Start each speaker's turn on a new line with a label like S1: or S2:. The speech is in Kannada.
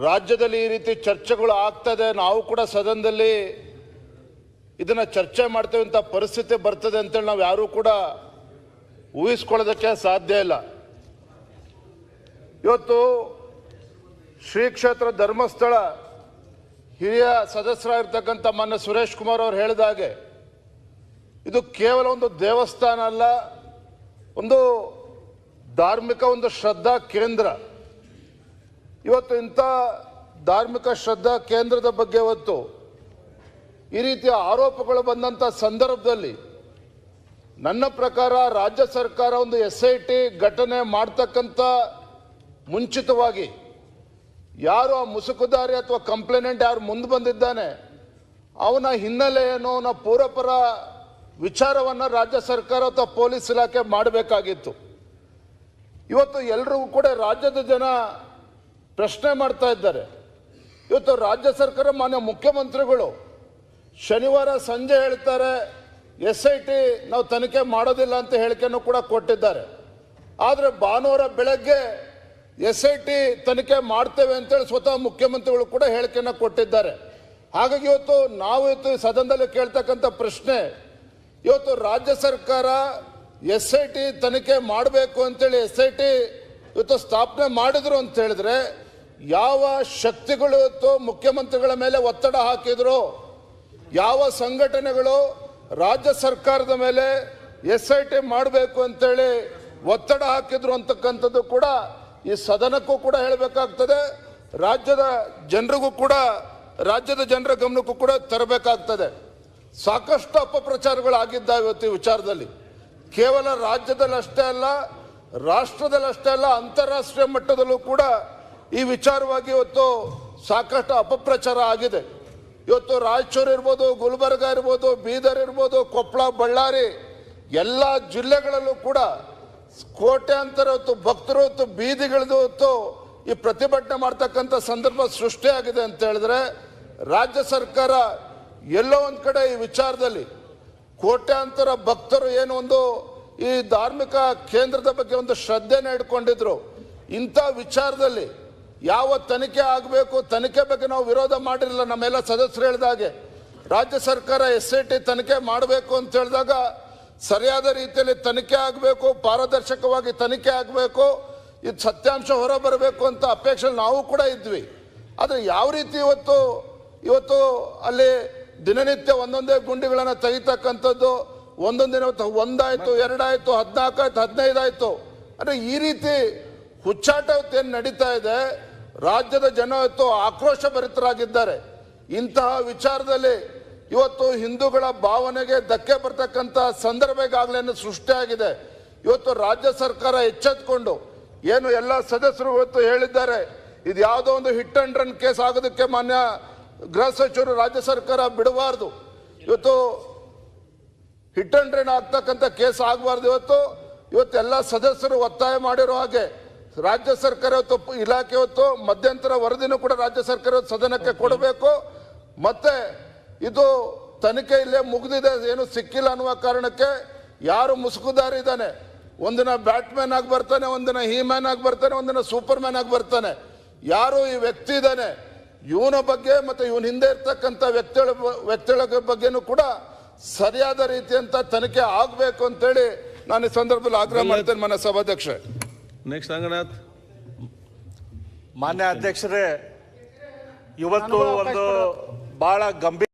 S1: ರಾಜ್ಯದಲ್ಲಿ ಈ ರೀತಿ ಚರ್ಚೆಗಳು ಆಗ್ತದೆ, ನಾವು ಕೂಡ ಸದನದಲ್ಲಿ ಇದನ್ನು ಚರ್ಚೆ ಮಾಡ್ತೇವೆ ಅಂತ ಪರಿಸ್ಥಿತಿ ಬರ್ತದೆ ಅಂತೇಳಿ ನಾವು ಯಾರೂ ಕೂಡ ಊಹಿಸ್ಕೊಳ್ಳೋದಕ್ಕೆ ಸಾಧ್ಯ ಇಲ್ಲ. ಇವತ್ತು ಶ್ರೀ ಕ್ಷೇತ್ರ ಧರ್ಮಸ್ಥಳ ಹಿರಿಯ ಸದಸ್ಯರಾಗಿರ್ತಕ್ಕಂಥ ಮಾನ್ಯ ಸುರೇಶ್ ಕುಮಾರ್ ಅವರು ಹೇಳಿದ ಹಾಗೆ ಇದು ಕೇವಲ ಒಂದು ದೇವಸ್ಥಾನ ಅಲ್ಲ, ಒಂದು ಧಾರ್ಮಿಕ ಒಂದು ಶ್ರದ್ಧಾ ಕೇಂದ್ರ. ಇವತ್ತು ಇಂಥ ಧಾರ್ಮಿಕ ಶ್ರದ್ಧಾ ಕೇಂದ್ರದ ಬಗ್ಗೆ ಇವತ್ತು ಈ ರೀತಿಯ ಆರೋಪಗಳು ಬಂದಂಥ ಸಂದರ್ಭದಲ್ಲಿ ನನ್ನ ಪ್ರಕಾರ ರಾಜ್ಯ ಸರ್ಕಾರ ಒಂದು SIT ಘಟನೆ ಮಾಡ್ತಕ್ಕಂಥ ಮುಂಚಿತವಾಗಿ ಯಾರು ಆ ಮುಸುಕುದಾರಿ ಅಥವಾ ಕಂಪ್ಲೇನೆಂಟ್ ಯಾರು ಮುಂದೆ ಬಂದಿದ್ದಾನೆ ಅವನ ಹಿನ್ನೆಲೆ ಏನು, ಅವನ ಪೂರ್ವಪರ ವಿಚಾರವನ್ನು ರಾಜ್ಯ ಸರ್ಕಾರ ಅಥವಾ ಪೊಲೀಸ್ ಇಲಾಖೆ ಮಾಡಬೇಕಾಗಿತ್ತು. ಇವತ್ತು ಎಲ್ರಿಗೂ ಕೂಡ ರಾಜ್ಯದ ಜನ ಪ್ರಶ್ನೆ ಮಾಡ್ತಾ ಇದ್ದಾರೆ. ಇವತ್ತು ರಾಜ್ಯ ಸರ್ಕಾರ ಮಾನ್ಯ ಮುಖ್ಯಮಂತ್ರಿಗಳು ಶನಿವಾರ ಸಂಜೆ ಹೇಳ್ತಾರೆ SIT ನಾವು ತನಿಖೆ ಮಾಡೋದಿಲ್ಲ ಅಂತ ಹೇಳಿಕೆಯನ್ನು ಕೂಡ ಕೊಟ್ಟಿದ್ದಾರೆ. ಆದರೆ ಭಾನುವಾರ ಬೆಳಗ್ಗೆ SIT ತನಿಖೆ ಮಾಡ್ತೇವೆ ಅಂತೇಳಿ ಸ್ವತಃ ಮುಖ್ಯಮಂತ್ರಿಗಳು ಕೂಡ ಹೇಳಿಕೆಯನ್ನು ಕೊಟ್ಟಿದ್ದಾರೆ. ಹಾಗಾಗಿ ಇವತ್ತು ಸದನದಲ್ಲಿ ಕೇಳ್ತಕ್ಕಂಥ ಪ್ರಶ್ನೆ, ಇವತ್ತು ರಾಜ್ಯ ಸರ್ಕಾರ SIT ತನಿಖೆ ಮಾಡಬೇಕು ಅಂತೇಳಿ SIT ಇವತ್ತು ಸ್ಥಾಪನೆ ಮಾಡಿದ್ರು ಅಂತ ಹೇಳಿದ್ರೆ ಯಾವ ಶಕ್ತಿಗಳು ಇವತ್ತು ಮುಖ್ಯಮಂತ್ರಿಗಳ ಮೇಲೆ ಒತ್ತಡ ಹಾಕಿದ್ರು, ಯಾವ ಸಂಘಟನೆಗಳು ರಾಜ್ಯ ಸರ್ಕಾರದ ಮೇಲೆ SIT ಮಾಡಬೇಕು ಅಂತೇಳಿ ಒತ್ತಡ ಹಾಕಿದ್ರು ಅಂತಕ್ಕಂಥದ್ದು ಕೂಡ ಈ ಸದನಕ್ಕೂ ಕೂಡ ಹೇಳಬೇಕಾಗ್ತದೆ, ರಾಜ್ಯದ ಜನರ ಗಮನಕ್ಕೂ ಕೂಡ ತರಬೇಕಾಗ್ತದೆ. ಸಾಕಷ್ಟು ಅಪಪ್ರಚಾರಗಳಾಗಿದ್ದಾವೆ ಇವತ್ತು ಈ ವಿಚಾರದಲ್ಲಿ. ಕೇವಲ ರಾಜ್ಯದಲ್ಲಷ್ಟೇ ಅಲ್ಲ, ರಾಷ್ಟ್ರದಲ್ಲಷ್ಟೇ ಅಲ್ಲ, ಅಂತಾರಾಷ್ಟ್ರೀಯ ಮಟ್ಟದಲ್ಲೂ ಕೂಡ ಈ ವಿಚಾರವಾಗಿ ಇವತ್ತು ಸಾಕಷ್ಟು ಅಪಪ್ರಚಾರ ಆಗಿದೆ. ಇವತ್ತು ರಾಯಚೂರು ಇರ್ಬೋದು, ಗುಲ್ಬರ್ಗ ಇರ್ಬೋದು, ಬೀದರ್ ಇರ್ಬೋದು, ಕೊಪ್ಪಳ, ಬಳ್ಳಾರಿ ಎಲ್ಲ ಜಿಲ್ಲೆಗಳಲ್ಲೂ ಕೂಡ ಕೋಟ್ಯಾಂತರ ಹೊತ್ತು ಭಕ್ತರು ಹೊತ್ತು ಬೀದಿಗಿಳಿದು ಹೊತ್ತು ಈ ಪ್ರತಿಭಟನೆ ಮಾಡ್ತಕ್ಕಂಥ ಸಂದರ್ಭ ಸೃಷ್ಟಿಯಾಗಿದೆ ಅಂತ ಹೇಳಿದ್ರೆ ರಾಜ್ಯ ಸರ್ಕಾರ ಎಲ್ಲೋ ಒಂದು ಕಡೆ ಈ ವಿಚಾರದಲ್ಲಿ ಕೋಟ್ಯಾಂತರ ಭಕ್ತರು ಏನು ಒಂದು ಈ ಧಾರ್ಮಿಕ ಕೇಂದ್ರದ ಬಗ್ಗೆ ಒಂದು ಶ್ರದ್ಧೆನ ಇಟ್ಕೊಂಡಿದ್ರು, ಇಂಥ ವಿಚಾರದಲ್ಲಿ ಯಾವ ತನಿಖೆ ಆಗಬೇಕು, ತನಿಖೆ ಬಗ್ಗೆ ನಾವು ವಿರೋಧ ಮಾಡಿರಲಿಲ್ಲ. ನಮ್ಮೆಲ್ಲ ಸದಸ್ಯರು ಹೇಳಿದಾಗೆ ರಾಜ್ಯ ಸರ್ಕಾರ SIT ತನಿಖೆ ಮಾಡಬೇಕು ಅಂತ ಹೇಳಿದಾಗ ಸರಿಯಾದ ರೀತಿಯಲ್ಲಿ ತನಿಖೆ ಆಗಬೇಕು, ಪಾರದರ್ಶಕವಾಗಿ ತನಿಖೆ ಆಗಬೇಕು, ಇದು ಸತ್ಯಾಂಶ ಹೊರ ಬರಬೇಕು ಅಂತ ಅಪೇಕ್ಷೆ ನಾವು ಕೂಡ ಇದ್ವಿ. ಆದರೆ ಯಾವ ರೀತಿ ಇವತ್ತು ಅಲ್ಲಿ ದಿನನಿತ್ಯ ಒಂದೊಂದೇ ಗುಂಡಿಗಳನ್ನು ತೆಗಿತಕ್ಕಂಥದ್ದು, ಒಂದೊಂದು ದಿನ 1 ಆಯಿತು, 2 ಆಯಿತು, 14 ಆಯಿತು, 15 ಆಯಿತು, ಅಂದರೆ ಈ ರೀತಿ ಹುಚ್ಚಾಟ ಏನು ನಡೀತಾ ಇದೆ. ರಾಜ್ಯದ ಜನ ಆಕ್ರೋಶ ಭರಿತರಾಗಿದ್ದಾರೆ. ಇಂತಹ ವಿಚಾರದಲ್ಲಿ ಇವತ್ತು ಹಿಂದೂಗಳ ಭಾವನೆಗೆ ಧಕ್ಕೆ ಬರ್ತಕ್ಕಂಥ ಸಂದರ್ಭ ಈಗಾಗಲೇ ಸೃಷ್ಟಿಯಾಗಿದೆ. ಇವತ್ತು ರಾಜ್ಯ ಸರ್ಕಾರ ಎಚ್ಚೆತ್ತುಕೊಂಡು ಏನು ಎಲ್ಲ ಸದಸ್ಯರು ಇವತ್ತು ಹೇಳಿದ್ದಾರೆ, ಇದು ಯಾವುದೋ ಒಂದು ಹಿಟ್ ಅಂಡ್ ರನ್ ಕೇಸ್ ಆಗೋದಕ್ಕೆ ಮಾನ್ಯ ಗೃಹ ಸಚಿವರು ರಾಜ್ಯ ಸರ್ಕಾರ ಬಿಡಬಾರ್ದು. ಇವತ್ತು ಹಿಟ್ ಅಂಡ್ ರನ್ ಆಗ್ತಕ್ಕಂಥ ಕೇಸ್ ಆಗಬಾರ್ದು. ಇವತ್ತು ಎಲ್ಲ ಸದಸ್ಯರು ಒತ್ತಾಯ ಮಾಡಿರೋ ಹಾಗೆ ರಾಜ್ಯ ಸರ್ಕಾರ ಇಲಾಖೆ ಮಧ್ಯಂತರ ವರದಿನೂ ಕೂಡ ರಾಜ್ಯ ಸರ್ಕಾರ ಸದನಕ್ಕೆ ಕೊಡಬೇಕು. ಮತ್ತೆ ಇದು ತನಿಖೆ ಇಲ್ಲೇ ಮುಗಿದಿದೆ, ಏನು ಸಿಕ್ಕಿಲ್ಲ ಅನ್ನುವ ಕಾರಣಕ್ಕೆ ಯಾರು ಮುಸುಕುದಾರಿ ಇದ್ದಾನೆ, ಒಂದಿನ ಬ್ಯಾಟ್ಮ್ಯಾನ್ ಆಗಿ ಬರ್ತಾನೆ, ಒಂದಿನ ಹೀಮ್ಯಾನ್ ಆಗಿ ಬರ್ತಾನೆ, ಒಂದಿನ ಸೂಪರ್ ಮ್ಯಾನ್ ಆಗಿ ಬರ್ತಾನೆ. ಯಾರು ಈ ವ್ಯಕ್ತಿ ಇದ್ದಾನೆ ಇವನ ಬಗ್ಗೆ ಮತ್ತು ಇವನ ಹಿಂದೆ ಇರ್ತಕ್ಕಂಥ ವ್ಯಕ್ತಿಗಳ ಬಗ್ಗೆನೂ ಕೂಡ ಸರಿಯಾದ ರೀತಿಯಂತ ತನಿಖೆ ಆಗಬೇಕು ಅಂತೇಳಿ ನಾನು ಈ ಸಂದರ್ಭದಲ್ಲಿ ಆಗ್ರಹ ಮಾಡ್ತೇನೆ. ಮಾನ್ಯ ಸಭಾಧ್ಯಕ್ಷರೇ,
S2: ನೆಕ್ಸ್ಟ್ ರಂಗನಾಥ್.
S3: ಮಾನ್ಯ ಅಧ್ಯಕ್ಷರೇ, ಇವತ್ತು ಒಂದು ಬಹಳ ಗಂಭೀರ